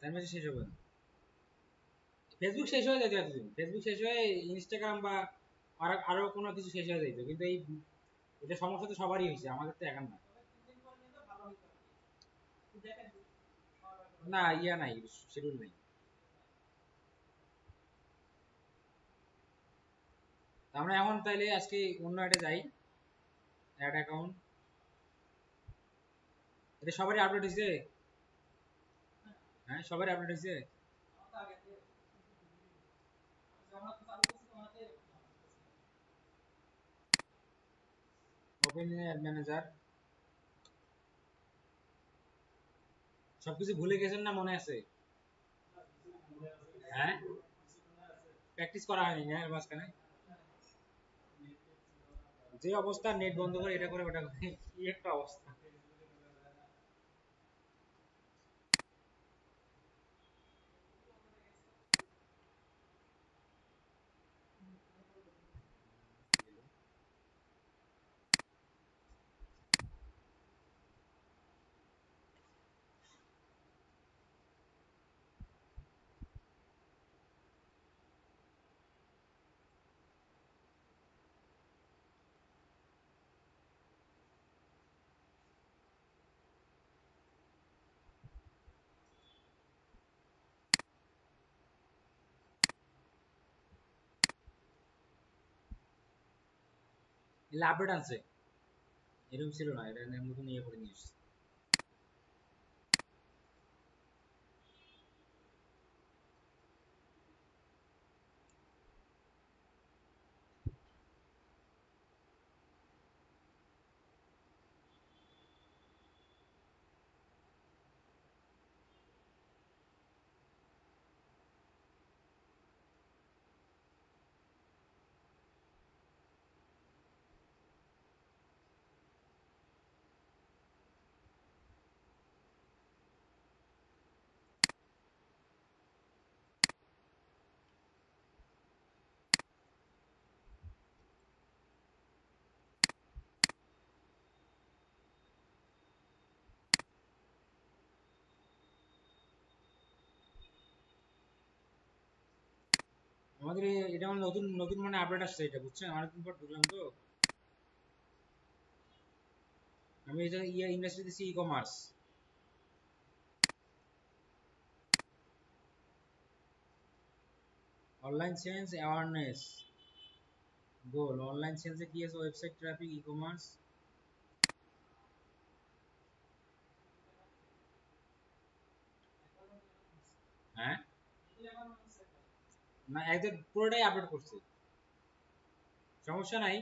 তার মাঝে শেষ হবে না। ফেসবুক শেষ হয়ে যেত এতদিন, ফেসবুক শেষ হয়ে ইনস্টাগ্রাম বা আরো কোনো কিছু শেষ হয়ে যেত, কিন্তু এই এটা সমস্যা তো সবারই হয়েছে, আমাদের তো একার না। না ইয়া নাই, শিডিউল নাই। আমরা এখন তাইলে আজকে অন্য একটা যাই, অ্যাড অ্যাকাউন্ট। এটা সবারই আপডেট হয়েছে? হ্যাঁ সবারই আপডেট হয়েছে। Open add manager. সবকিছু ভুলে গেছেন না মনে আছে? হ্যাঁ প্র্যাকটিস করা হয়নি না এর মাঝখানে? যে অবস্থা, নেট বন্ধ করে এটা করে ওটা করে, কি একটা অবস্থা। এগুলো আপডেট আছে, এরকম ছিল না, এটা নতুন ইয়ে করে নিয়ে এসেছে। আমাদের এটা আমার নতুন নতুন মানে আপডেট আসছে, এটা বুঝছেন, অনেকদিন পর ঢুকলাম তো। আমি এটা ইয়ে ইন্ডাস্ট্রি দিচ্ছি, e commerce. Online sales awareness goal, online সেলসে কি আছে? Website traffic, e commerce. হ্যাঁ না একদম পুরোটাই আপডেট করছে, সমস্যা নাই।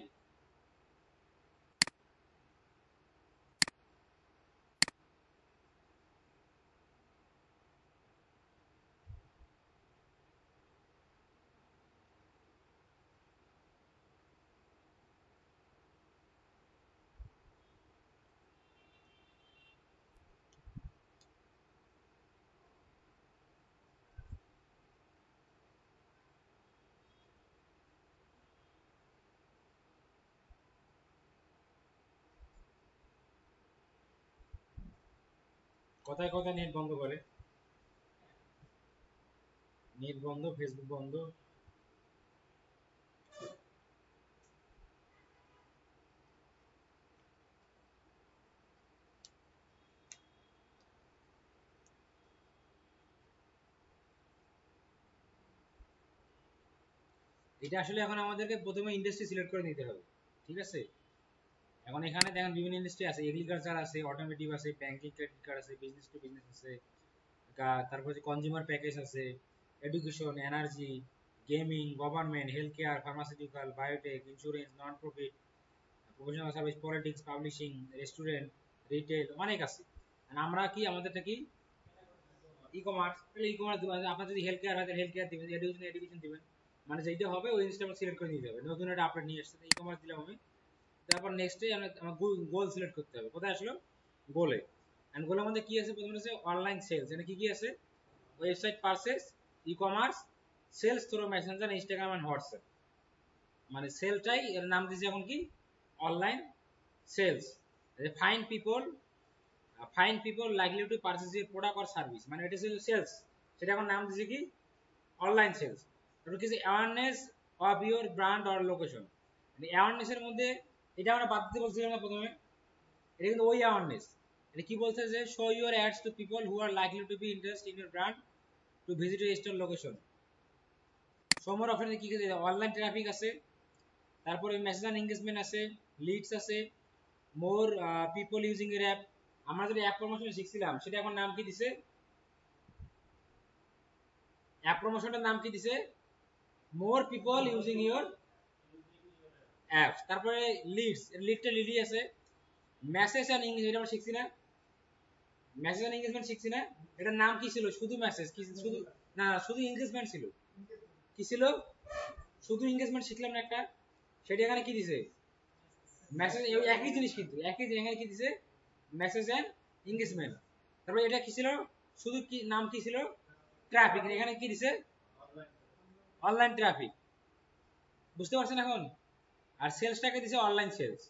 কথায় কথায় নেট বন্ধ করে, নেট বন্ধ, ফেসবুক বন্ধ। এটা আসলে এখন আমাদেরকে প্রথমে ইন্ডাস্ট্রি সিলেক্ট করে নিতে হবে, ঠিক আছে? এখন এখানে দেখেন বিভিন্ন ইন্ডাস্ট্রি আছে, এগ্রিকালচার আছে, অটোমেটিভ আছে, ব্যাংকিং ক্রেডিট কার্ড আছে, বিজনেস টু বিজনেস আছে, তারপর হচ্ছে কনজিউমার প্যাকেজ আছে, education, energy, gaming, government, health care, pharmaceutical, biotech, insurance, non profit, professional service, politics, publishing, restaurant, retail, অনেক আছে। আর আমরা কি, আমাদেরটা কি? E commerce. তাহলে ই কমার্স দিবেন, আপনার যদি হেলথ কেয়ার হয় তাহলে হেলথ কেয়ার দিবেন, এডুকেশন এডুকেশন দিবেন, মানে যেটা হবে ওই জিনিসটা আমরা সিলেক্ট করে নিতে হবে। নতুন একটা আপডেট নিয়ে আসছে, ই কমার্স দিলাম আমি। তারপর নেক্সটে আমার গোল সিলেক্ট করতে হবে, কোথায় আসলো? গোলে। এন্ড গোলের মধ্যে কি আছে? প্রথমে আছে অনলাইন সেলস, এখানে কি কি আছে? Website purchase, e commerce, sales through messenger, Instagram and WhatsApp. মানে সেলটাই এর নাম দিয়েছে এখন কি, online sales. Find people, find people likely to purchase your product or service, মানে এটা ছিল সেলস। সেটা এখন নাম দিয়েছে কি অনলাইন সেলস। তারপর কিছু awareness of your brand or location, মানে অ্যাওয়ারনেসের মধ্যে এটা আমরা বাদ দিতে বলছিলাম না প্রথমে, এটা কিন্তু ওই অ্যাওয়ারনেস। এটা কি বলছে যে show your ads to people who are likely to be interested in your brand to visit your store location. সমর অফারে কি কি অনলাইন ট্রাফিক আছে, তারপরে মেসেজ অ্যান্ড এনগেজমেন্ট আছে, লিডস আছে, মোর পিপল ইউজিং এর অ্যাপ। আমরা যেটা অ্যাপ প্রমোশন শিখছিলাম সেটা এখন নাম কি দিছে, অ্যাপ প্রমোশনের নাম কি দিছে মোর পিপল ইউজিং ইউর অ্যাপ। তারপরে লিডস, লিডটা লিডই আছে। মেসেজ অ্যান্ড এনগেজমেন্ট এটা আমরা শিখছি না, মেসেজ অ্যান্ড এনগেজমেন্ট শিখছি না, এটার নাম কি ছিল শুধু মেসেজ, কি শুধু না শুধু এনগেজমেন্ট ছিল, কি ছিল শুধু এনগেজমেন্ট শিখলাম না একটা, সেটা এখানে কি দিছে মেসেজ, একই জিনিস কিন্তু একই এখানে কি দিছে মেসেজ অ্যান্ড এনগেজমেন্ট। তারপরে এটা কি ছিল শুধু কি নাম কি ছিল ট্রাফিক, এখানে কি দিছে অনলাইন ট্রাফিক, বুঝতে পারছেন এখন। আর সেলসটাকে দিছে অনলাইন সেলস,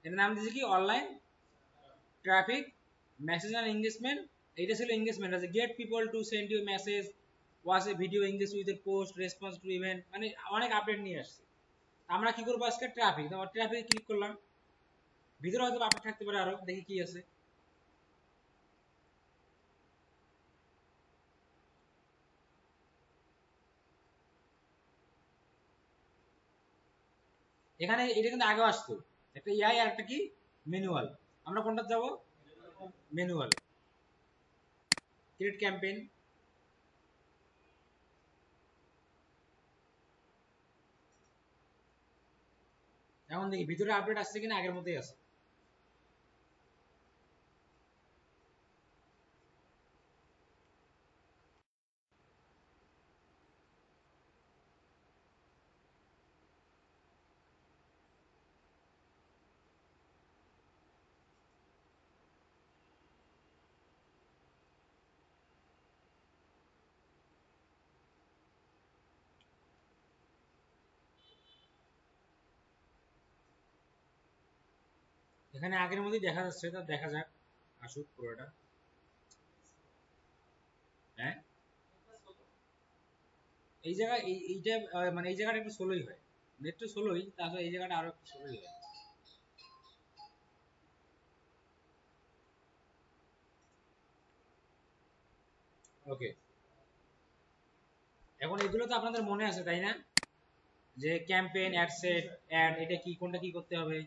এর নাম দিছে কি online traffic message and engagement. এটা ছিল এনগেজমেন্ট, আছে get people to send you message, watch a video, engage with post, response to event, মানে অনেক আপডেট নিয়ে আসছে। আমরা কি করবো আজকে ট্রাফিক, ট্রাফিক ক্লিক করলাম, ভিতরে হয়তো আপডেট থাকতে পারে, আরো দেখি কি আছে। এখানে এটা কিন্তু আগেও আসতো, একটা এআই আর একটা কি ম্যানুয়াল। আমরা কোনটা যাব, ম্যানুয়াল। ক্রিয়েট ক্যাম্পেইন, এখন দেখি ভিতরে আপডেট আসছে কিনা, আগের মতোই আছে। এখানে আগের মতোই দেখা যাচ্ছে, তা দেখা যাক আসুক পুরোটা। হ্যাঁ এই জায়গায় এইটা মানে এই জায়গাটা একটু স্লোই হয়, নেট তো স্লোই, তাছাড়া এই জায়গাটা আরো একটু স্লোই হয়। ওকে, এখন এগুলো তো আপনাদের মনে আছে তাই না, যে ক্যাম্পেইন অ্যাড সেট অ্যাড, এটা কি কোনটা কি করতে হবে,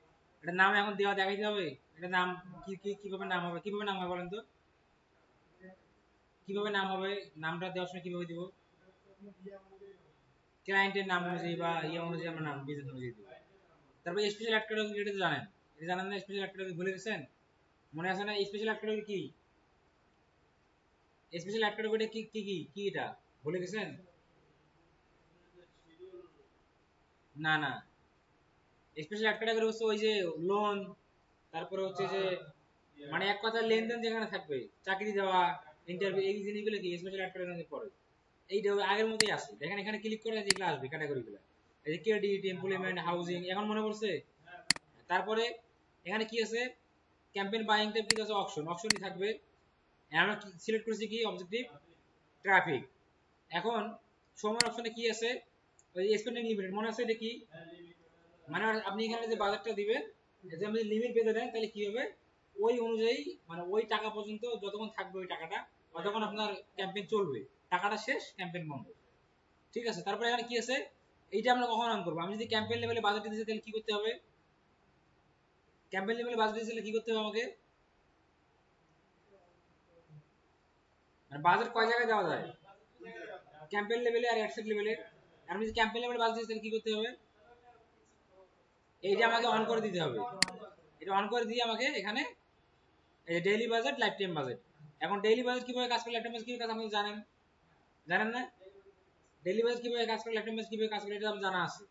এটা নাম এখন দেওয়া দেখাইতে হবে, এটা নাম কি কি কিভাবে নাম হবে, কিভাবে নাম হবে বলেন তো, কিভাবে নাম হবে, নামটা দেওয়ার সময় কিভাবে দিব, ক্লায়েন্টের নাম অনুযায়ী বা ইয়ে অনুযায়ী আমরা নাম বিজনেস অনুযায়ী দিব। তারপর স্পেশাল অ্যাড ক্যাটাগরি, এটা তো জানেন, এটা জানেন না স্পেশাল অ্যাড ক্যাটাগরি, ভুলে গেছেন, মনে আছে না স্পেশাল অ্যাড ক্যাটাগরি কি, স্পেশাল অ্যাড ক্যাটাগরিটা কি কি কি কি এটা ভুলে গেছেন, না না স্পেশাল অ্যাড ক্যাটাগরি হচ্ছে ওই যে লোন, তারপরে হচ্ছে যে মানে এক কথা লেনদেন যেখানে থাকবে, চাকরি দেওয়া, ইন্টারভিউ, এই জিনিসগুলো কি স্পেশাল অ্যাড ক্যাটাগরির পড়ে। এইটা আগের মতোই আছে, দেখেন এখানে ক্লিক করে যেগুলো আসবে ক্যাটাগরিগুলো, এই যে ক্রেডিট, এমপ্লয়মেন্ট, হাউজিং, এখন মনে পড়ছে। তারপরে এখানে কি আছে, ক্যাম্পেইন বাইং টাইপ কি আছে, অপশন, অপশনই থাকবে। আমরা সিলেক্ট করেছি কি অবজেক্টিভ ট্রাফিক। এখন সময় অপশনে কি আছে, ওই স্পেন্ডিং লিমিট, মনে আছে এটা কি, মানে আপনি এখানে যে বাজেটটা দিবেন, যে আপনি লিমিট বেঁধে দেন তাহলে কি হবে, ওই অনুযায়ী মানে ওই টাকা পর্যন্ত যতক্ষণ থাকবে ওই টাকাটা, ততক্ষণ আপনার ক্যাম্পেইন চলবে, টাকাটা শেষ ক্যাম্পেইন বন্ধ। ঠিক আছে, তারপরে এখানে কি আছে, এইটা আমরা কখন অন করবো, আমি যদি ক্যাম্পেইন লেভেলে বাজেট দিতে তাহলে কি করতে হবে, ক্যাম্পেইন লেভেলে বাজেট দিতে কি করতে হবে আমাকে, মানে বাজেট কয় জায়গায় দেওয়া যায়, ক্যাম্পেইন লেভেলে আর অ্যাডসেট লেভেলে। আমি যদি ক্যাম্পেইন লেভেলে বাজেট দিতে তাহলে কি করতে হবে, এইটা আমাকে অন করে দিতে হবে, এটা অন করে দিয়ে আমাকে এখানে এই daily budget, life time budget. এখন ডেইলি বাজেট কিভাবে কাজ করে, লাইফ টাইম বাজেট কিভাবে কাজ আপনি জানেন, জানেন না, ডেইলি বাজেট কিভাবে কাজ করে, লাইফ টাইম বাজেট কিভাবে কাজ করে, এটা আমার জানা আছে।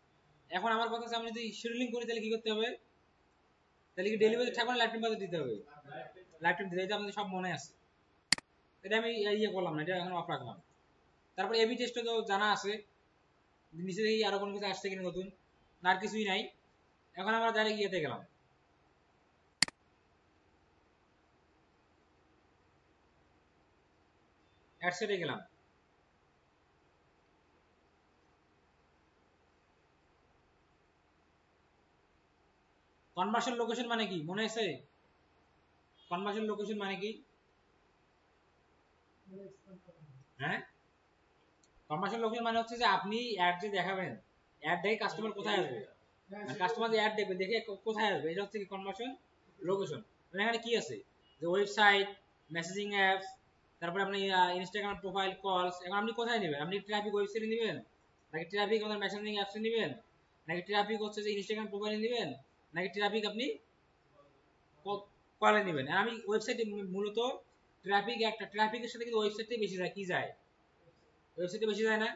এখন আমার কথা হচ্ছে আমি যদি শিডিউলিং করি তাহলে কি করতে হবে, তাহলে কি ডেইলি বাজেট থাকবে না লাইফ টাইম বাজেট দিতে হবে, লাইফ টাইম দিতে, এটা আমাদের সব মনে আছে, এটা আমি ইয়ে করলাম না, এটা এখন অফ রাখলাম। তারপর এবি টেস্টও তো জানা আছে, নিচে দেখি আরো কোনো কিছু আসছে কিনা নতুন, না আর কিছুই নাই। এখন আমরা ডাইরেক্ট ইয়েতে গেলাম, অ্যাডসেটে গেলাম। কনভার্সন লোকেশন মানে কি মনে আছে? কনভার্সন লোকেশন মানে কি? হ্যাঁ, কনভার্সন লোকেশন মানে হচ্ছে যে আপনি অ্যাড যে দেখাবেন, অ্যাড দেখে কাস্টমার কোথায় আসবে, মানে কাস্টমার যে অ্যাড দেখবে দেখে কোথায় আসবে, এটা হচ্ছে কি কনভার্সন লোকেশন। এখানে কি আছে যে ওয়েবসাইট, মেসেজিং অ্যাপস, তারপরে আপনি ইনস্টাগ্রাম প্রোফাইল, কলস। এখন আপনি কোথায় নেবেন? আপনি ট্রাফিক ওয়েবসাইটে নেবেন, নাকি ট্রাফিক আমাদের মেসেজিং অ্যাপসে নেবেন, নাকি ট্রাফিক হচ্ছে যে ইনস্টাগ্রাম প্রোফাইলে নেবেন, নাকি ট্রাফিক আপনি কলে নেবেন? আমি ওয়েবসাইটে মূলত ট্রাফিক, একটা ট্রাফিকের সাথে কিন্তু ওয়েবসাইটে বেশি যায়। কি যায়? ওয়েবসাইটে বেশি যায় না?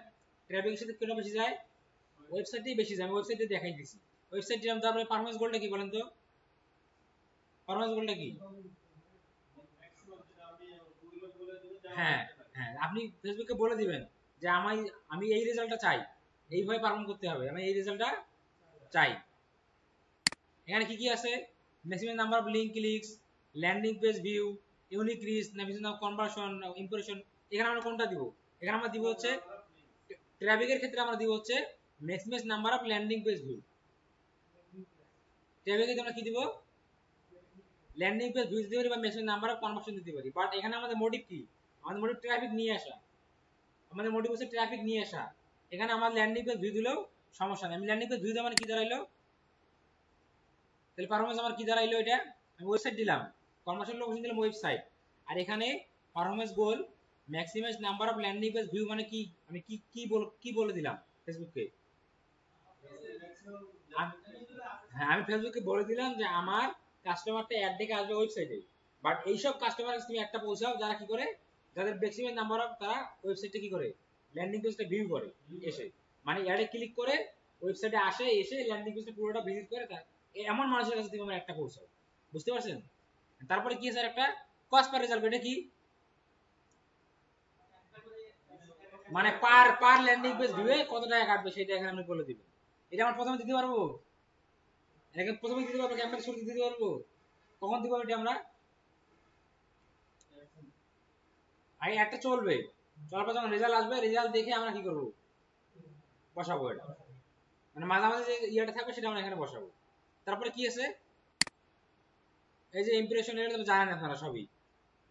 ট্রাফিকের সাথে কেন বেশি যায়? ওয়েবসাইটেই বেশি যায়। আমি ওয়েবসাইটে দেখাই দিছি। ওয়েবসাইট যেমন, তারপরে পারফরম্যান্স গোলটা কি বলেন তো? পারফরম্যান্স গোলটা কি? হ্যাঁ, হ্যাঁ, আপনি ফেসবুকে বলে দিবেন যে আমি এই রেজাল্টটা চাই, এইভাবে পারফর্ম করতে হবে, আমি এই রেজাল্টটা চাই। এখানে কি কি আছে? Maximum number of link clicks, landing page view, unique reach, maximum conversion, impression. এখানে আমরা কোনটা দিব? এখানে আমরা দিব হচ্ছে ট্রাফিকের ক্ষেত্রে আমরা দিব হচ্ছে maximum number of landing page view. ট্রাফিকে আমরা কি দিব? ল্যান্ডিং পেজ ভিউ দিতে পারি বা ম্যাক্সিমাম নাম্বার অফ কনভার্সন দিতে পারি। বাট এখানে আমাদের মোটিভ কি? আমাদের মোটিভ ট্রাফিক নিয়ে আসা। আমাদের মোটিভ হচ্ছে ট্রাফিক নিয়ে আসা। এখানে আমার ল্যান্ডিং পেজ ভিউ দিলেও সমস্যা নেই। আমি ল্যান্ডিং পেজ ভিউ দিয়ে মানে কি দাঁড়াইলো? তাহলে পারফরম্যান্স আমার কি দাঁড়াইলো? এটা আমি ওয়েবসাইট দিলাম, কনভার্সন লোকেশন দিলাম ওয়েবসাইট, আর এখানে performance goal maximize number of landing page view মানে কি? আমি কি বলে দিলাম ফেসবুককে? হ্যাঁ, আমি ফেসবুকে বলে দিলাম যে আমার কাস্টমারটা অ্যাড দেখে আসবে ওয়েবসাইটে। বাট এইসব কাস্টমার তুমি একটা পৌঁছাও যারা কি করে, যাদের ম্যাক্সিমাম নাম্বার অফ, তারা ওয়েবসাইটে কি করে, ল্যান্ডিং পেজটা ভিউ করে এসে, মানে অ্যাডে ক্লিক করে ওয়েবসাইটে আসে, এসে ল্যান্ডিং পেজটা পুরোটা ভিজিট করে। এমন মানুষের কাছে তুমি আমার একটা পৌঁছাও। বুঝতে পারছেন? তারপরে কি স্যার একটা কস্ট পার রেজাল্ট, এটা কি? মানে পার পার ল্যান্ডিং পেজ ভিউয়ে কত টাকা কাটবে সেটা এখানে আমি বলে দিব। এটা আমার প্রথমে দিতে পারবো? এখানে প্রথমে দিতে পারবো, ক্যাম্পেইন শুরু দিতে পারবো? কখন দিব এটা আমরা? আগে একটা চলবে, চলার পর যখন রেজাল্ট আসবে, রেজাল্ট দেখে আমরা কি করব? বসাবো এটা, মানে মাঝামাঝি যে ইয়েটা থাকবে সেটা আমরা এখানে বসাবো। তারপরে কি আছে? এই যে ইমপ্রেশন, এটা তো জানেন আপনারা সবই।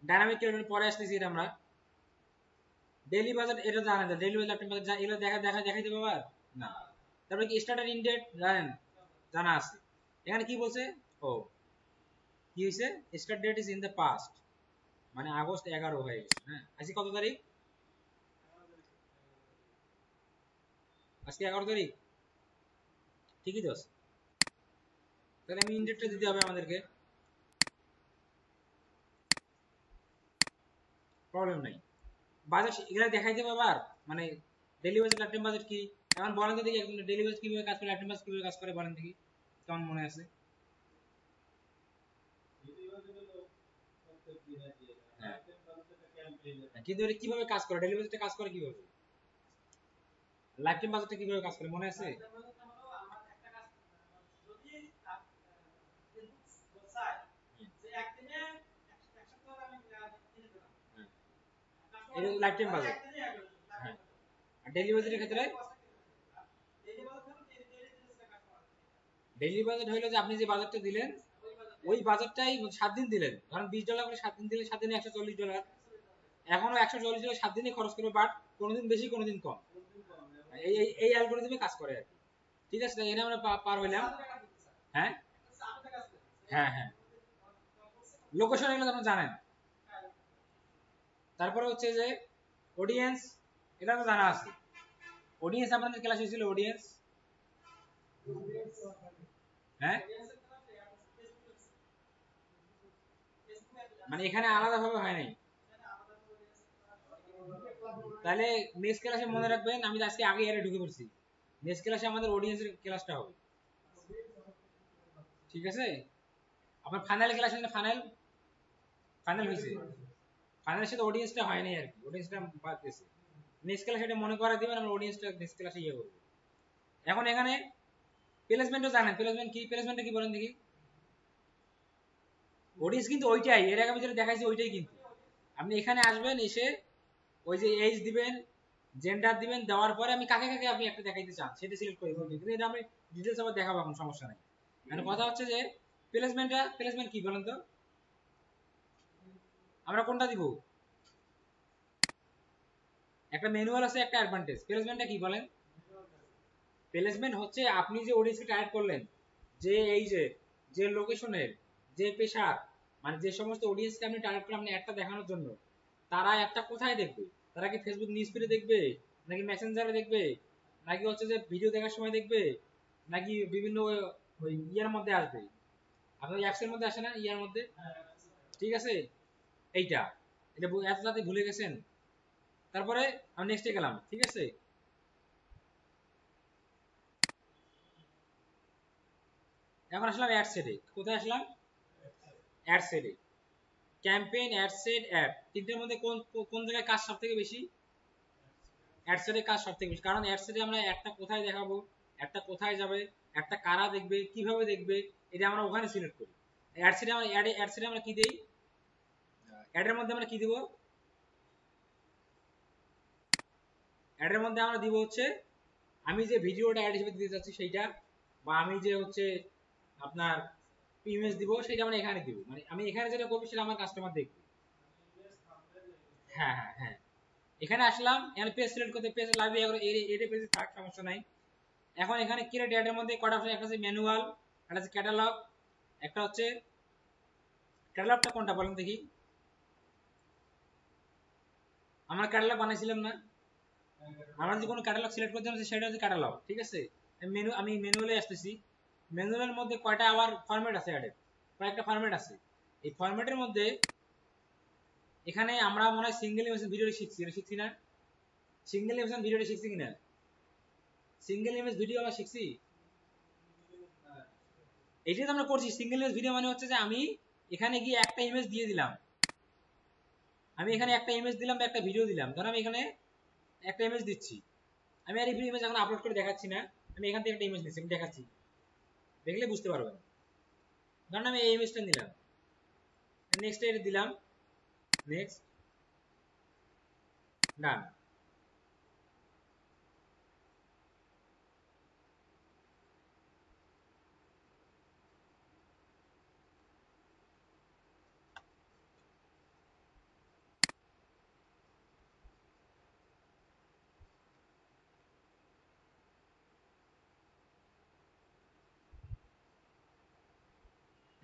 ডাইনামিক কেরিয়ার পরে আসতেছি, এটা আমরা ডেইলি বাজেট, এটা জানেন। ডেইলি বাজেট আপনি এগুলো দেখাইতে পারবেন না? তারপরে কি স্টার্টার ইন ডেট জানেন? জানা আছে। এখানে কি বলছে? ও, কি হয়েছে? Start date is in the past, মানে আগস্ট 11 হয়ে গেছে। হ্যাঁ, আজকে কত তারিখ? আজকে 11 তারিখ, ঠিকই তো আছে। তাহলে আমি ইনডেটটা দিতে হবে আমাদেরকে, প্রবলেম নাই। বাজেট এগুলা দেখাইতে হবে আবার, মানে daily budget, life time budget কি? এখন বলেন তো দেখি, একদম ডেইলি বাজেট কিভাবে কাজ করে, লাইফ টাইম বাজেট কিভাবে কাজ করে, বলেন দেখি, কেমন মনে আছে? হ্যাঁ, কিন্তু এটা কিভাবে কাজ করে, ডেইলি বাজেটটা কাজ করে কিভাবে, লাইফ টাইম বাজেটটা কিভাবে কাজ করে মনে আছে? হ্যাঁ, এটা লাইফ টাইম বাজেট। হ্যাঁ, আর ডেইলি বাজেটের ক্ষেত্রে, ডেইলি বাজেট হইলো যে আপনি যে বাজেটটা দিলেন, ওই বাজেটটাই 7 দিন দিলেন, ধরেন $20 করে 7 দিন দিলে 7 দিনে $140। এখনো $140 7 দিনে খরচ করবে, বাট কোনোদিন বেশি কোনোদিন কম। এই এই এই অ্যালগরিদমে কাজ করে আর কি। ঠিক আছে, এখানে আমরা পার হইলাম। হ্যাঁ, হ্যাঁ, হ্যাঁ, লোকেশন এগুলো আপনারা জানেন। তারপরে হচ্ছে যে অডিয়েন্স, এটা তো জানা আছে। অডিয়েন্স আপনাদের ক্লাস হয়েছিল, অডিয়েন্স? হ্যাঁ, মানে এখানে আলাদা ভাবে হয় নাই। তাহলে নেক্সট ক্লাসে মনে রাখবেন, আমি আজকে আগে এর ঢুকে পড়ছি, নেক্সট ক্লাসে আমাদের অডিয়েন্সের ক্লাসটা হবে। ঠিক আছে, আপনার ফাইনাল ক্লাস হয়েছে, ফাইনাল ফাইনাল হয়েছে, ফাইনালের সাথে অডিয়েন্সটা হয় নাই আর কি, অডিয়েন্সটা বাদ গেছে। নেক্সট ক্লাসে এটা মনে করা দিবেন, আমরা অডিয়েন্সটা নেক্সট ক্লাসে ইয়ে করব। এখন এখানে প্লেসমেন্টও জানেন, প্লেসমেন্ট কি? প্লেসমেন্টটা কি বলেন দেখি? অডিয়েন্স কিন্তু ওইটাই, এর আগে আমি যেটা দেখাইছি ওইটাই। কিন্তু আপনি এখানে আসবেন, এসে ওই যে এজ দিবেন, জেন্ডার দিবেন, দেওয়ার পরে আমি কাকে আপনি একটা দেখাইতে চান সেটা সিলেক্ট করে দিবেন। কিন্তু এটা আমি ডিটেইলস আবার দেখাবো, এখন সমস্যা নাই। মানে কথা হচ্ছে যে প্লেসমেন্ট কি বলেন তো, আমরা কোনটা দিব? একটা ম্যানুয়াল আছে, একটা অ্যাডভান্টেজ। প্লেসমেন্টটা কি বলেন? প্লেসমেন্ট হচ্ছে আপনি যে অডিয়েন্সকে টার্গেট করলেন, যে এই যে লোকেশনের, যে পেশার, মানে যে সমস্ত অডিয়েন্সকে আপনি টার্গেট করলেন আপনি একটা দেখানোর জন্য, তারা একটা কোথায় দেখবে? তারা কি ফেসবুক নিউজ ফিডে দেখবে, নাকি মেসেঞ্জারে দেখবে, নাকি হচ্ছে যে ভিডিও দেখার সময় দেখবে, নাকি বিভিন্ন ওই ইয়ার মধ্যে আসবে? আপনার অ্যাপস এর মধ্যে আসে না, ইয়ার মধ্যে? ঠিক আছে, এইটা এটা এত তাড়াতাড়ি ভুলে গেছেন? তারপরে আমি নেক্সটে গেলাম, ঠিক আছে। এখন আসলাম অ্যাড সেটে। কোথায় আসলাম? অ্যাড সেটে। ক্যাম্পেইন, অ্যাড সেট, অ্যাড, তিনটের মধ্যে কোন কোন জায়গায় কাজ সবথেকে বেশি? অ্যাড সেটে কাজ সবথেকে বেশি। কারণ অ্যাড সেটে আমরা একটা কোথায় দেখাবো, একটা কোথায় যাবে, একটা কারা দেখবে, কিভাবে দেখবে, এটা আমরা ওখানে সিলেক্ট করি। অ্যাড সেটে আমরা অ্যাড সেটে আমরা কি দেই? অ্যাডের মধ্যে আমরা কি দিব? অ্যাডের মধ্যে আমরা দিব হচ্ছে আমি যে ভিডিওটা অ্যাড হিসেবে দিতে চাচ্ছি সেইটা, বা আমি যে হচ্ছে আপনার ইমেজ দিব সেটা আমরা এখানে দিব। মানে আমি এখানে যেটা করবো সেটা আমার কাস্টমার দেখবে। হ্যাঁ হ্যাঁ হ্যাঁ, এখানে আসলাম, এখানে পেজ সিলেক্ট করতে, পেজ লাগবে, এর পেজে থাক, সমস্যা নাই। এখন এখানে ক্রিয়েট অ্যাডের মধ্যে কটা অপশন, একটা হচ্ছে ম্যানুয়াল, একটা হচ্ছে ক্যাটালগ, একটা হচ্ছে ক্যাটালগটা কোনটা বলেন দেখি? আমরা ক্যাটালগ বানাইছিলাম না? আমরা যে কোনো ক্যাটালগ সিলেক্ট করতে হবে সেটা হচ্ছে ক্যাটালগ, ঠিক আছে। আমি ম্যানুয়ালে আসতেছি। ম্যানুয়ালের মধ্যে কয়টা আবার ফরম্যাট আছে অ্যাডের? কয়েকটা ফরম্যাট আছে। এই ফরম্যাটের মধ্যে এখানে আমরা মনে হয় সিঙ্গেল ইমেজ ভিডিও শিখছি না? সিঙ্গেল ইমেজ ভিডিওটা শিখছি কিনা? সিঙ্গেল ইমেজ ভিডিও আমরা শিখছি। এটাই তো আমরা করছি। সিঙ্গেল ইমেজ ভিডিও মানে হচ্ছে যে আমি এখানে গিয়ে একটা ইমেজ দিয়ে দিলাম, আমি এখানে একটা ইমেজ দিলাম বা একটা ভিডিও দিলাম। ধরো আমি এখানে একটা ইমেজ দিচ্ছি, আমি আর এই ইমেজ এখন আপলোড করে দেখাচ্ছি না, আমি এখান থেকে একটা ইমেজ নিচ্ছি, আমি দেখাচ্ছি, দেখলে বুঝতে পারবেন। ধরুন আমি এই ইমেজটা নিলাম, নেক্সট এটা দিলাম, নেক্সট, ডান।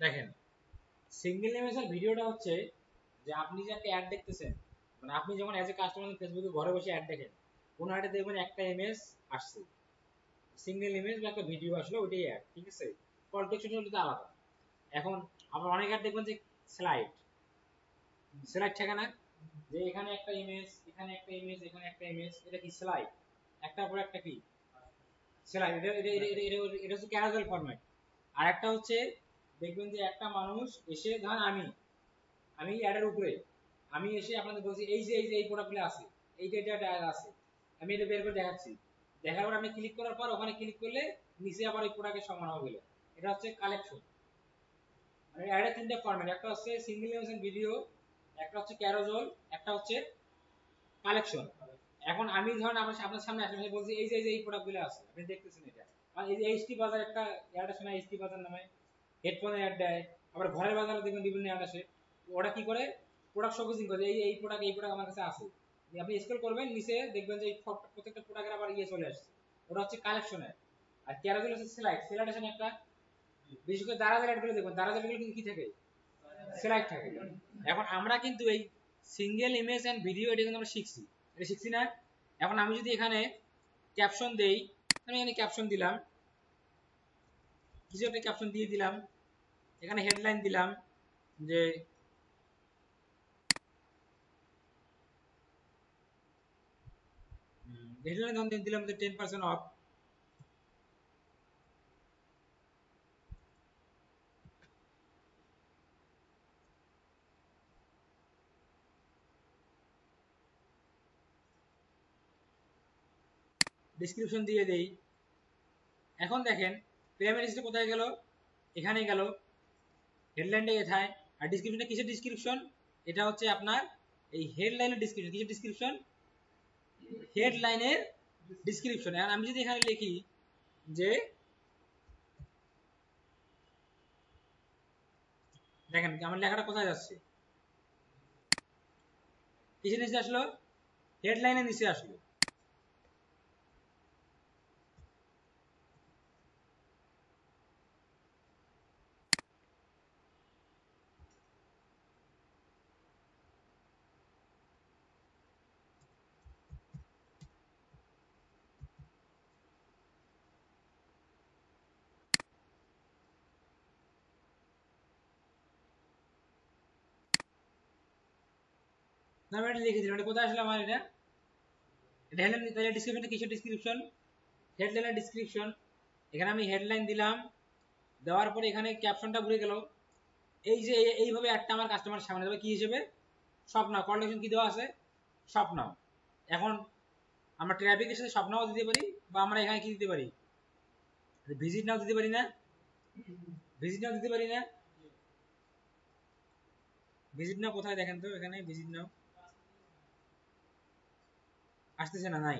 দেখেন, সিঙ্গেল ইমেজের ভিডিওটা হচ্ছে যে আপনি যে একটা অ্যাড দেখতেছেন, মানে আপনি যখন অ্যাজ এ কাস্টমার ফেসবুকে ঘরে বসে অ্যাড দেখেন, কোন অ্যাডে দেখবেন একটা ইমেজ আসছে, সিঙ্গেল ইমেজ বা একটা ভিডিও আসলো, ওইটাই অ্যাড, ঠিক আছে। কল টু অ্যাকশন হলো আলাদা। এখন আবার অনেক অ্যাড দেখবেন যে স্লাইড স্লাইড থাকে না, যে এখানে একটা ইমেজ, এখানে একটা ইমেজ, এখানে একটা ইমেজ, এটা কি স্লাইড? একটার পর একটা কি স্লাইড? এটা হচ্ছে ক্যারাজেল ফরম্যাট। আর একটা হচ্ছে দেখবেন যে একটা মানুষ এসে, ধরেন আমি অ্যাডের উপরে আমি এসে আপনাদের বলছি এই যে এই প্রোডাক্টগুলো আছে, এটা আছে, আমি এটা বের করে দেখাচ্ছি, দেখার পর আপনি ক্লিক করার পর ওখানে ক্লিক করলে নিচে আবার এই প্রোডাক্টের সমান হবে। এটা হচ্ছে কালেকশন। মানে অ্যাডের তিনটা ফরম্যাট, একটা হচ্ছে সিঙ্গেল ইমেজ ভিডিও, একটা হচ্ছে ক্যারোজল, একটা হচ্ছে কালেকশন। এখন আমি ধরেন আপনার সামনে আসলে আমি বলছি এই যে এই প্রোডাক্টগুলো আছে, আপনি দেখতেছেন এটা। আর এই যে এইচটি বাজার একটা অ্যাড আছে না, এইচটি বাজার নামে হেডফোনের অ্যাড দেয়, আবার ঘরের বাজারে দেখবেন বিভিন্ন অ্যাড আসে। ওরা কি করে? প্রোডাক্ট শোকেসিং করে, এই এই প্রোডাক্ট আমার কাছে আছে। আপনি স্ক্রল করবেন নিচে দেখবেন যে এই প্রত্যেকটা প্রোডাক্টের আবার ইয়ে চলে আসছে। ওটা হচ্ছে কালেকশন অ্যাড। আর ক্যারাজেল হচ্ছে স্লাইড আছে একটা, বিশেষ করে দারাজের অ্যাডগুলো দেখবেন, দারাজের অ্যাডগুলো কিন্তু কি থাকে? স্লাইড থাকে। এখন আমরা কিন্তু এই সিঙ্গেল ইমেজ এন্ড ভিডিও এটা কিন্তু আমরা শিখছি, এটা শিখছি না? এখন আমি যদি এখানে ক্যাপশন দেই, আমি এখানে ক্যাপশন দিলাম, কিছু একটা ক্যাপশন দিয়ে দিলাম, এখানে হেডলাইন দিলাম যে হেডলাইন দিলাম যে 10% অফ। ডেসক্রিপশন দিয়ে দেই। এখন দেখেন পেমেন্ট হিস্ট্রি কোথায় গেল? এখানে গেল। হেডলাইনটা কোথায়? আর ডিসক্রিপশনটা কিসের ডিসক্রিপশন? এটা হচ্ছে আপনার এই হেডলাইনের ডিসক্রিপশন। কিসের ডিসক্রিপশন? হেডলাইনের ডিসক্রিপশন। এখন আমি যদি এখানে লিখি যে দেখেন আমার লেখাটা কোথায় যাচ্ছে, কিসের নিচে আসলো, হেডলাইনের নিচে আসলো। না আমি এটা লিখেছিলাম, এটা কোথায় আসলো আমার, এটা এটা হেডলাইন, তাহলে ডিসক্রিপশনটা কিসের ডিসক্রিপশন, হেডলাইনের ডিসক্রিপশন। এখানে আমি হেডলাইন দিলাম, দেওয়ার পরে এখানে ক্যাপশনটা ভরে গেল। এই যে এইভাবে একটা আমার কাস্টমার সামনে যাবে কি হিসেবে, শপ নাও, কল কি দেওয়া আছে, শপ নাও। এখন আমরা ট্রাফিকের সাথে শপ নাও দিতে পারি, বা আমরা এখানে কি দিতে পারি, ভিজিট নাও দিতে পারি না, ভিজিট নাও দিতে পারি না। ভিজিট নাও কোথায় দেখেন তো, এখানে ভিজিট নাও আসতেছে না, নাই।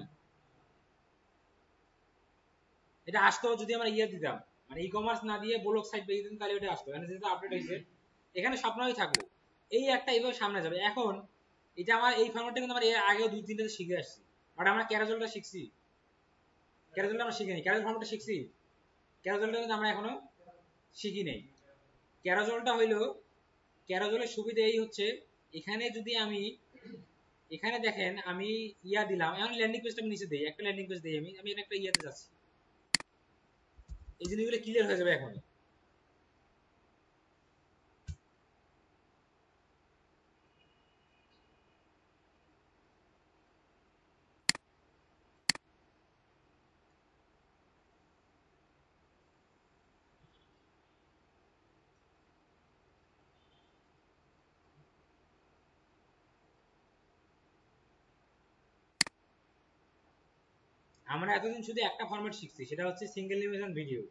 এটা আসতো যদি আমরা ইয়ে দিতাম, মানে ই কমার্স না দিয়ে ব্লক সাইট পেয়ে দিতাম, তাহলে ওটা আসতো। এখানে যেহেতু আপডেট হয়েছে, এখানে স্বপ্নই থাকবো। এই একটা এইভাবে সামনে যাবে। এখন এটা আমার এই ফরম্যাটটা কিন্তু আমরা এর আগেও 2-3টা শিখে আসছি, বাট আমরা ক্যারাজলটা শিখছি, ক্যারাজলটা আমরা শিখিনি, ক্যারাজল ফরম্যাটটা শিখছি, ক্যারাজলটা কিন্তু আমরা এখনো শিখি নেই। ক্যারাজলটা হইলো, ক্যারাজলের সুবিধা এই হচ্ছে, এখানে যদি আমি, এখানে দেখেন আমি ইয়া দিলাম, এখন ল্যান্ডিং পেজটা আমি নিচে দিই, একটা ল্যান্ডিং পেজ দিই, আমি আমি একটা ইয়াতে যাচ্ছি, এই জিনিসগুলো ক্লিয়ার হয়ে যাবে এখন। আমরা এতদিন শুধু একটা ফরম্যাট শিখছি, সেটা হচ্ছে সিঙ্গেল অ্যানিমেশন ভিডিও।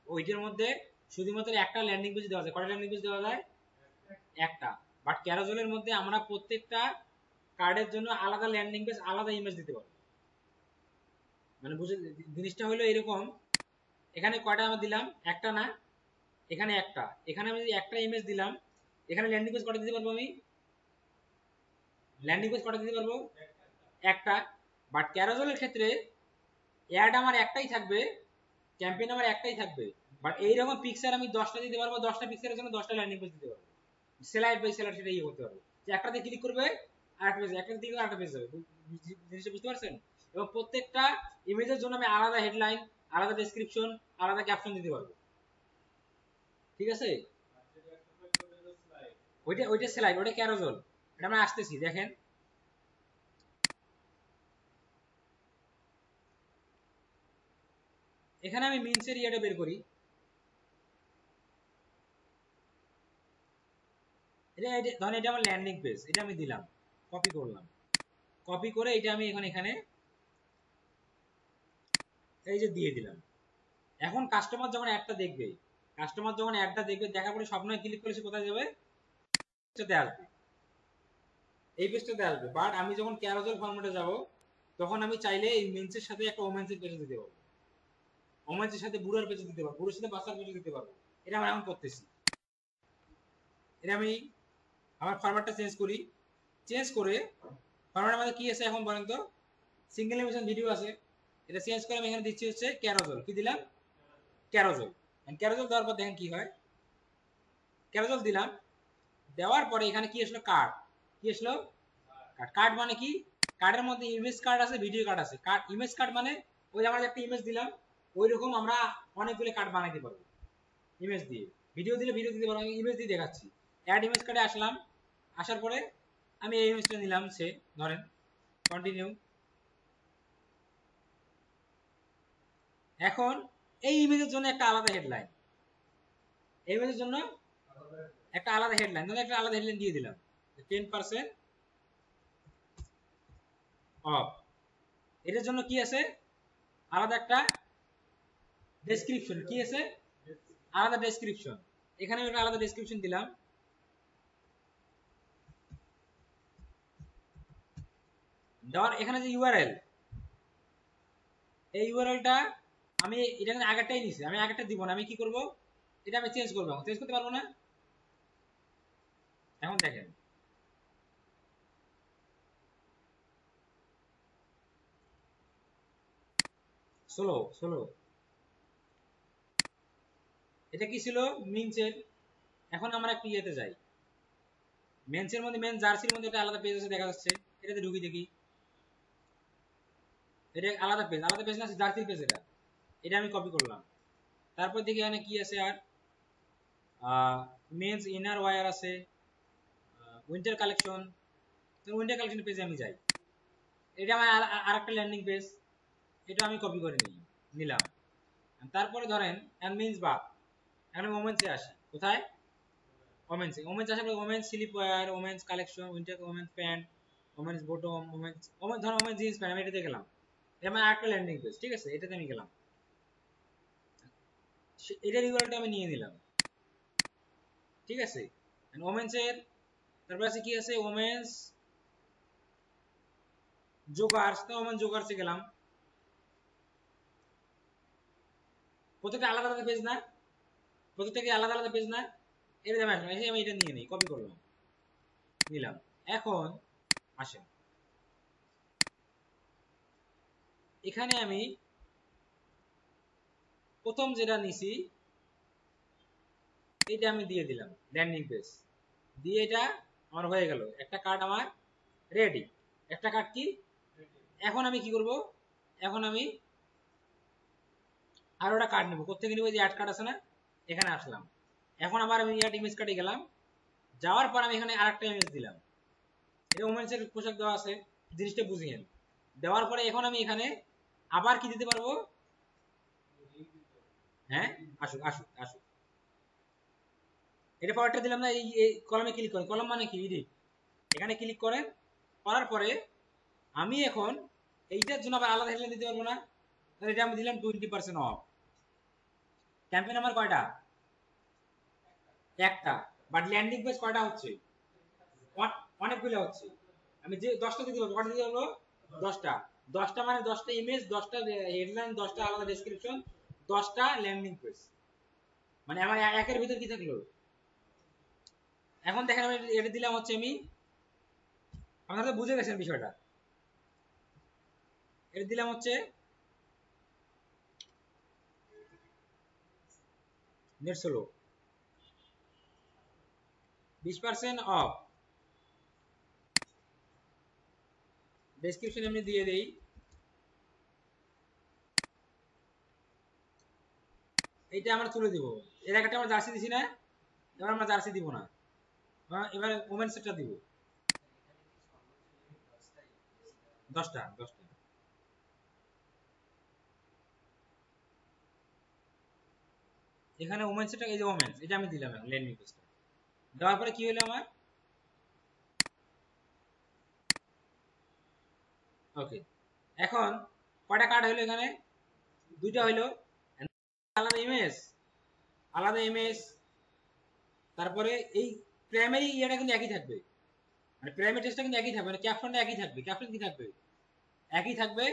ওইটার মধ্যে শুধুমাত্র একটা ল্যান্ডিং পেজ দেওয়া যায়, কয়টা ল্যান্ডিং পেজ দেওয়া যায়, একটা। বাট ক্যারাজলের মধ্যে আমরা প্রত্যেকটা কার্ডের জন্য আলাদা ল্যান্ডিং পেজ, আলাদা ইমেজ দিতে পারবো। মানে বুঝে, জিনিসটা হলো এরকম, এখানে কয়টা আমরা দিলাম, একটা না, এখানে একটা, এখানে আমি যদি একটা ইমেজ দিলাম, এখানে ল্যান্ডিং পেজ কটা দিতে পারবো আমি, ল্যান্ডিং পেজ কটা দিতে পারবো, একটা। বাট ক্যারাজলের ক্ষেত্রে অ্যাড আমার একটাই থাকবে, ক্যাম্পেইন আমার একটাই থাকবে, বাট এইরকম পিকচার আমি 10টা দিতে পারবো, 10টা পিকচারের জন্য 10টা ল্যান্ডিং পেজ দিতে পারবো, স্লাইড বাই স্লাইড সেটা ইয়ে করতে পারবো, যে একটাতে ক্লিক করবে আরেকটা পেজ, একটা দিকে আরেকটা পেজ যাবে, জিনিসটা বুঝতে পারছেন। এবং প্রত্যেকটা ইমেজের জন্য আমি আলাদা হেডলাইন, আলাদা ডেসক্রিপশন, আলাদা ক্যাপশন দিতে পারবো, ঠিক আছে। ওইটা ওইটা স্লাইড, ওইটা ক্যারোজল, এটা আমরা আসতেছি দেখেন। এখানে আমি মিনসের ইয়েটা বের করি, ধরেন এটা আমার ল্যান্ডিং পেজ, এটা আমি দিলাম, কপি করলাম, কপি করে এটা আমি এখানে এখানে এই যে দিয়ে দিলাম। এখন কাস্টমার যখন অ্যাডটা দেখবে, কাস্টমার যখন অ্যাডটা দেখবে, দেখার পরে স্বপ্নয় ক্লিক করে সে কোথায় যাবে, পেজটাতে আসবে, এই পেজটাতে আসবে। বাট আমি যখন ক্যারোজেল ফরম্যাটে যাব, তখন আমি চাইলে এই মেন্সের সাথে একটা ওমেন্সের পেজ দিতে পারবো, ওমেন্সের সাথে বুড়ার পেজ দিতে পারবো, বুড়োর সাথে বাচ্চার পেজ দিতে পারবো। এটা আমরা এখন করতেছি। এটা আমি আমার ফরম্যাটটা চেঞ্জ করি, চেঞ্জ করে ফরম্যাট আমাদের কি আছে এখন বলেন তো, সিঙ্গেল অ্যানিমেশন ভিডিও আছে, এটা চেঞ্জ করে আমি এখানে দিচ্ছি হচ্ছে ক্যারোজল, কি দিলাম, ক্যারোজল। ক্যারোজল দেওয়ার পর দেখেন কি হয়, ক্যারোজল দিলাম, দেওয়ার পরে এখানে কি আসলো, কার্ড, কি আসলো, কার্ড। কার্ড মানে কি, কার্ডের মধ্যে ইমেজ কার্ড আছে, ভিডিও কার্ড আছে। কার্ড, ইমেজ কার্ড মানে ওই আমরা একটা ইমেজ দিলাম, ওই রকম আমরা অনেকগুলো কার্ড বানাইতে পারবো ইমেজ দিয়ে, ভিডিও দিলে ভিডিও দিতে পারবো। আমি ইমেজ দিয়ে দেখাচ্ছি, অ্যাড ইমেজ কার্ডে আসলাম, আসার পরে আমি এই ইমেজটা নিলাম, সে ধরেন কন্টিনিউ। এখন এই ইমেজের জন্য একটা আলাদা হেডলাইন, এই ইমেজের জন্য একটা আলাদা হেডলাইন, ধরেন একটা আলাদা হেডলাইন দিয়ে দিলাম, 10% অফ। এটার জন্য কি আছে, আলাদা একটা ডেসক্রিপশন, কি আছে, আলাদা ডেসক্রিপশন। এখানে একটা আলাদা ডেসক্রিপশন দিলাম, দেওয়ার এখানে যে ইউআরএল, এই ইউআরএলটা আমি এটা আগেরটাই নিছি, আমি আগেরটা দিব না, আমি কি করব, এটা আমি চেঞ্জ করবো, চেঞ্জ করতে পারবো না, এখন দেখেন ষোলো ষোলো, এটা কি ছিল মিনসের। এখন আমরা একটু ইয়েতে যাই, মেন্সের মধ্যে মেন জার্সির মধ্যে একটা আলাদা পেজ আছে দেখা যাচ্ছে, এটাতে ঢুকি দেখি, এটা আলাদা পেজ, আলাদা পেজ না জার্সির পেজ, এটা এটা আমি কপি করলাম। তারপর দেখি এখানে কি আছে আর মেন্স ইনার ওয়্যার আছে, উইন্টার কালেকশন, তো উইন্টার কালেকশন পেজে আমি যাই, এটা আমার আরেকটা ল্যান্ডিং পেজ, এটা আমি কপি করে নিলাম। তারপরে ধরেন মিন্স বা এখন ওমেন্সে আসি, কোথায় ওমেন্সে, ওমেন্স আসার পরে women's sleepwear, women's collection, winter women's pant, women's bottom, women's women's ধরুন ওমেন্স জিন্স প্যান্ট, আমি এটাতে গেলাম, এটা আমার আরেকটা ল্যান্ডিং পেজ, ঠিক আছে, এটাতে আমি গেলাম, এটার ইউআরএলটা আমি নিয়ে নিলাম, ঠিক আছে। ওমেন্সের তারপর আছে কি আছে ওমেন্স জোকার্স, তো ওমেন্স জোকার্সে গেলাম, প্রত্যেকটা আলাদা আলাদা পেজ না, প্রত্যেকটা আলাদা আলাদা পেজ না, এটা আমি আসলাম, এসে আমি এটা নিয়ে নিই, কপি করলাম, নিলাম। এখন আসেন এখানে আমি প্রথম যেটা নিছি এটা আমি দিয়ে দিলাম ল্যান্ডিং পেজ দিয়ে, এটা আমার হয়ে গেল, একটা কার্ড আমার রেডি, একটা কার্ড কি। এখন আমি কি করব, এখন আমি আরো একটা কার্ড নেবো, কোথেকে নিব, যে অ্যাড কার্ড আছে না, এখানে আসলাম, এখন আবার আমি ইয়ার ইমেজ কার্ডে গেলাম, যাওয়ার পর আমি এখানে আরেকটা ইমেজ দিলাম, এটা ওমেন্সের পোশাক দেওয়া আছে, জিনিসটা বুঝিয়েন, দেওয়ার পরে এখন আমি এখানে আবার কি দিতে পারবো, হ্যাঁ আসুক আসুক আসুক, এটা পরেরটা দিলাম না, এই কলামে ক্লিক করেন, কলাম মানে কি এডিট, এখানে ক্লিক করেন, করার পরে আমি এখন এইটার জন্য আবার আলাদা হেডলাইন দিতে পারবো না, তাহলে এটা আমি দিলাম 20% অফ। ক্যাম্পেইন আমার কয়টা, একটা, বাট ল্যান্ডিং পেজ কয়টা হচ্ছে, অনেকগুলো হচ্ছে, আমি যে 10টা দিতে পারবো, কয়টা দিতে পারবো, 10টা, 10টা মানে 10টা ইমেজ, 10টা হেডলাইন, 10টা আলাদা ডেসক্রিপশন, 10টা ল্যান্ডিং পেজ, মানে আমার একের ভিতর কি থাকলো। এখন দেখেন আমি এটা দিলাম হচ্ছে, আমি আপনারা বুঝে গেছেন বিষয়টা, এটা দিলাম হচ্ছে নেট স্লো 20% অফ, ডেসক্রিপশন এমনি দিয়ে দেই, এইটা আমরা তুলে দিব, এর একটা আমরা জার্সি দিছি না, এবার আমরা জার্সি দিব না, এবার ওমেন সেটটা দিব 10টা 10টা, এখানে ওমেন সেটটা, এই যে ওমেন্স, এটা আমি দিলাম এখন ল্যান্ডিং পেজটা, দেওয়ার পরে কি হলো আমার, ওকে, এখন কয়টা কার্ড হলো এখানে, দুইটা হইলো, আলাদা ইমেজ, আলাদা ইমেজ, তারপরে এই প্রাইমারি ইয়েটা কিন্তু একই থাকবে, মানে প্রাইমারি টেক্সটটা কিন্তু একই থাকবে, মানে ক্যাপশনটা একই থাকবে, ক্যাপশন কি থাকবে, একই থাকবে,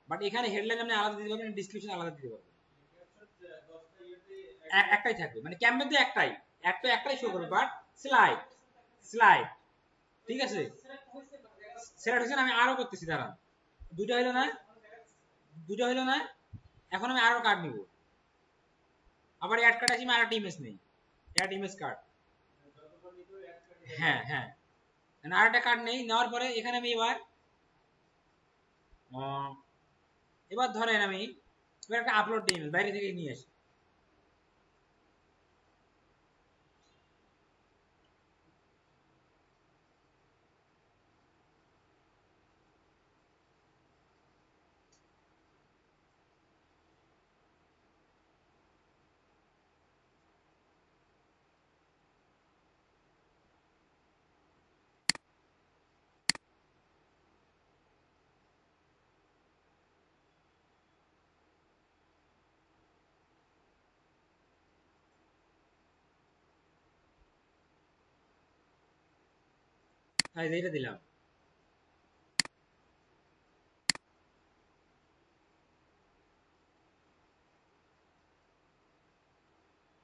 বাট এখানে হেডলাইন আপনি আলাদা দিতে পারবেন, ডেসক্রিপশন আলাদা দিতে পারবেন, একটাই থাকবে, মানে ক্যাম্পেইন তো একটাই, একটাই শো করবে, বাট স্লাইড স্লাইড, ঠিক আছে, সেটা হচ্ছে আমি আরো করতেছি, দাঁড়ান, দুইটা হইলো না, দুইটা হইলো না, এখন আমি আরো কার্ড নিব, আবার অ্যাড কার্ড আছে, আমি আরেকটা ইমেজ নেই, অ্যাড ইমেজ কার্ড, হ্যাঁ হ্যাঁ, আরেকটা কার্ড নেই, নেওয়ার পরে এখানে আমি এবার ধরেন আমি এবার একটা আপলোড ইমেজ বাইরে থেকে নিয়ে আসি, এইটা দিলাম,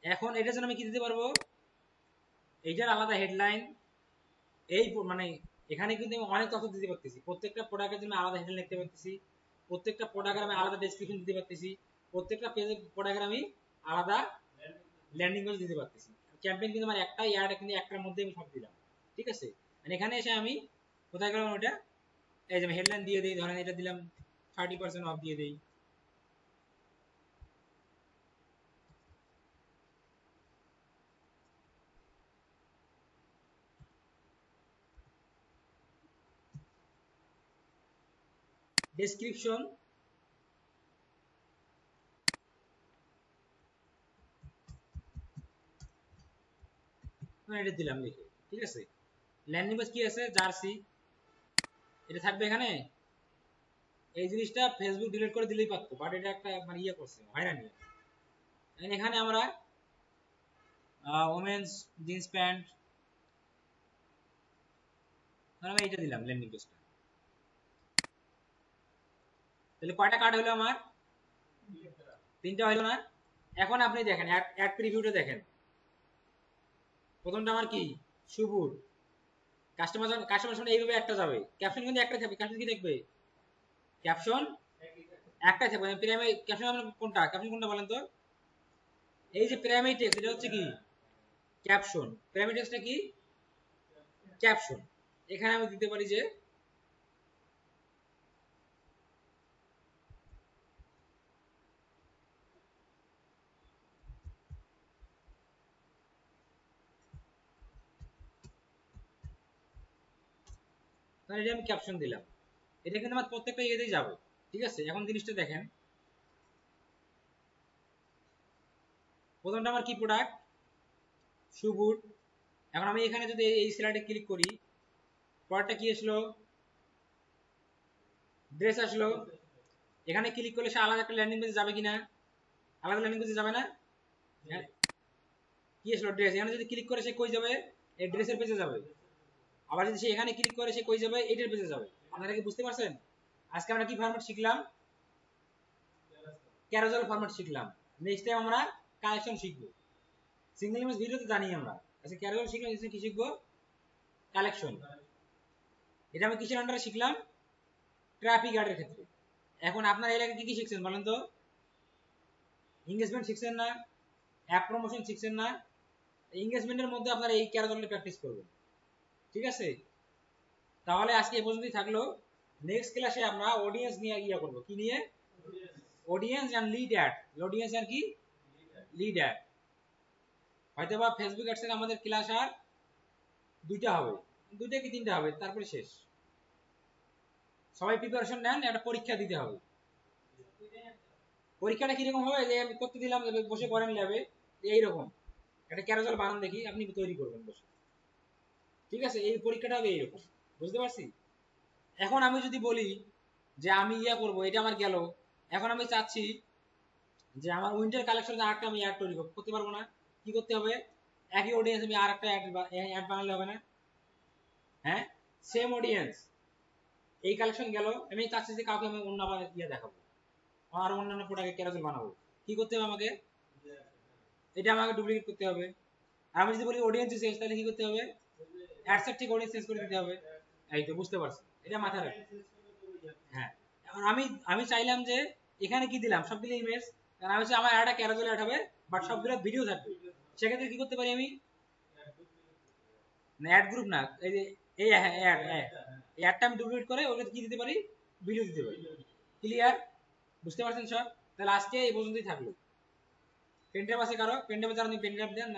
এখন এটার জন্য আমি কি দিতে পারবো, এইটার আলাদা হেডলাইন, এই মানে এখানে কিন্তু আমি অনেক তথ্য দিতে পারতেছি, প্রত্যেকটা প্রোডাক্টের জন্য আলাদা হেডলাইন লিখতে পারতেছি, প্রত্যেকটা প্রোডাক্টের আমি আলাদা ডেসক্রিপশন দিতে পারতেছি, প্রত্যেকটা পেজের প্রোডাক্টের আমি আলাদা ল্যান্ডিং পেজ দিতে পারতেছি। ক্যাম্পেইন কিন্তু আমার একটাই, অ্যাড কিন্তু একটার মধ্যে আমি সব দিলাম, ঠিক আছে। আর এখানে এসে আমি কোথায় গেলাম ওটা, এই যে আমি হেডলাইন দিয়ে দিই, ধরেন এটা দিলাম 30% অফ দিয়ে দিই। ডেসক্রিপশন এটা দিলাম লিখে, ঠিক আছে। ল্যান্ডিং পেজ কি আছে, জার্সি, এটা থাকবে এখানে। এই জিনিসটা ফেসবুক ডিলিট করে দিলেই পারতো, বাট এটা একটা মানে ইয়ে করছে হয়রানি। এখানে আমরা ওমেন্স জিন্স প্যান্ট, আমি এটা দিলাম ল্যান্ডিং পেজটা। তাহলে কয়টা কার্ড হলো আমার, 3টা হলো না। এখন আপনি দেখেন অ্যাড প্রিভিউটা দেখেন, প্রথমটা আমার কি, সুবুর কাস্টমার এইভাবে একটা যাবে, ক্যাপশন কিন্তু একটা থাকবে, ক্যাপশন কি দেখবে, ক্যাপশন একটা থাকবে। প্রাইমারি ক্যাপশন আপনার কোনটা, ক্যাপশন কোনটা বলেন তো, এই যে প্রাইমারি টেক্সট এটা হচ্ছে কি ক্যাপশন, প্রাইমারি টেক্সটটা কি ক্যাপশন। এখানে আমি দিতে পারি যে তাহলে এটা আমি ক্যাপশন দিলাম, এটা কিন্তু আমার প্রত্যেকটা ইয়েতেই যাবে, ঠিক আছে। এখন জিনিসটা দেখেন, প্রথমটা আমার কি প্রোডাক্ট, শু বুট। এখন আমি এখানে যদি এই স্লাইডে ক্লিক করি, পরেরটা কি আসলো, ড্রেস আসলো। এখানে ক্লিক করলে সে আলাদা একটা ল্যান্ডিং পেজে যাবে কিনা, আলাদা ল্যান্ডিং পেজে যাবে না। কি আসলো, ড্রেস। এখানে যদি ক্লিক করে সে কই যাবে, এই ড্রেসের পেজে যাবে। আবার যদি সে এখানে ক্লিক করে সে কই যাবে, এটার পেজে যাবে। আপনারা কি বুঝতে পারছেন? আজকে আমরা কি ফরম্যাট শিখলাম, ক্যারোজেল ফরম্যাট শিখলাম। নেক্সট টাইম আমরা কালেকশন শিখবো। সিঙ্গেল ইমেজ ভিডিও তো জানি আমরা, আচ্ছা ক্যারোজেল শিখলাম, কি শিখবো, কালেকশন। এটা আমি কিসের আন্ডারে শিখলাম, ট্রাফিক অ্যাডের ক্ষেত্রে। এখন আপনার এই এলাকায় কি কি শিখছেন বলেন তো, এঙ্গেজমেন্ট শিখছেন না, অ্যাপ প্রমোশন শিখছেন না। এঙ্গেজমেন্টের মধ্যে আপনারা এই ক্যারোজেলটা প্র্যাকটিস করবেন, ঠিক আছে। তাহলে আজকে এই পর্যন্তই থাকলো। নেক্সট ক্লাসে আমরা অডিয়েন্স নিয়ে ইয়া করব, কি নিয়ে, audience and lead ad. Audience আর কি, লিড অ্যাড। হয়তোবা ফেসবুক অ্যাডস এর আমাদের ক্লাস আর 2টা হবে, 2টা কি 3টা হবে, তারপরে শেষ। সবাই প্রিপারেশন নেন, একটা পরীক্ষা দিতে হবে। পরীক্ষাটা কিরকম হবে, যে আমি করতে দিলাম, বসে করেন ল্যাবে, এইরকম একটা ক্যারোজেল বানান দেখি, আপনি তৈরি করবেন বসে, ঠিক আছে। এই পরীক্ষাটা হবে এইরকম, বুঝতে পারছি। এখন আমি যদি বলি যে আমি ইয়া করব, এটা আমার গেল। এখন আমি চাচ্ছি যে আমার উইন্টার কালেকশনে আরেকটা আমি অ্যাড তৈরি করতে পারবো না, কি করতে হবে, একই অডিয়েন্স আমি আরেকটা অ্যাড বানালে হবে না, হ্যাঁ। সেম অডিয়েন্স, এই কালেকশন গেল, আমি চাচ্ছি যে কাউকে আমি অন্য আবার ইয়ে দেখাবো, আর অন্যান্য প্রোডাক্টে ক্যারাজেল বানাবো, কি করতে হবে আমাকে, এটা আমাকে ডুপ্লিকেট করতে হবে। আর আমি যদি বলি অডিয়েন্স চেঞ্জ, তাহলে কি করতে হবে, অ্যাডসেট ঠিক অডিয়েন্স চেঞ্জ করে দিতে হবে। এই তো বুঝতে পারছি, এটা মাথায় রাখি। হ্যাঁ, এখন আমি আমি চাইলাম যে এখানে কি দিলাম, সবগুলো ইমেজ, কারণ আমি হচ্ছে আমার একটা ক্যারাজেল অ্যাড হবে, বাট সবগুলো ভিডিও থাকবে। সেক্ষেত্রে কি করতে পারি আমি, না অ্যাড গ্রুপ না, এই যে এই অ্যাডটা আমি ডুপ্লিকেট করে ওকে কি দিতে পারি, ভিডিও দিতে পারি। ক্লিয়ার, বুঝতে পারছেন সব? তাহলে আজকে এই পর্যন্তই থাকলো। পেনড্রাইভ আছে কারো, পেনড্রাইভে যারা পেনড্রাইভ দেন,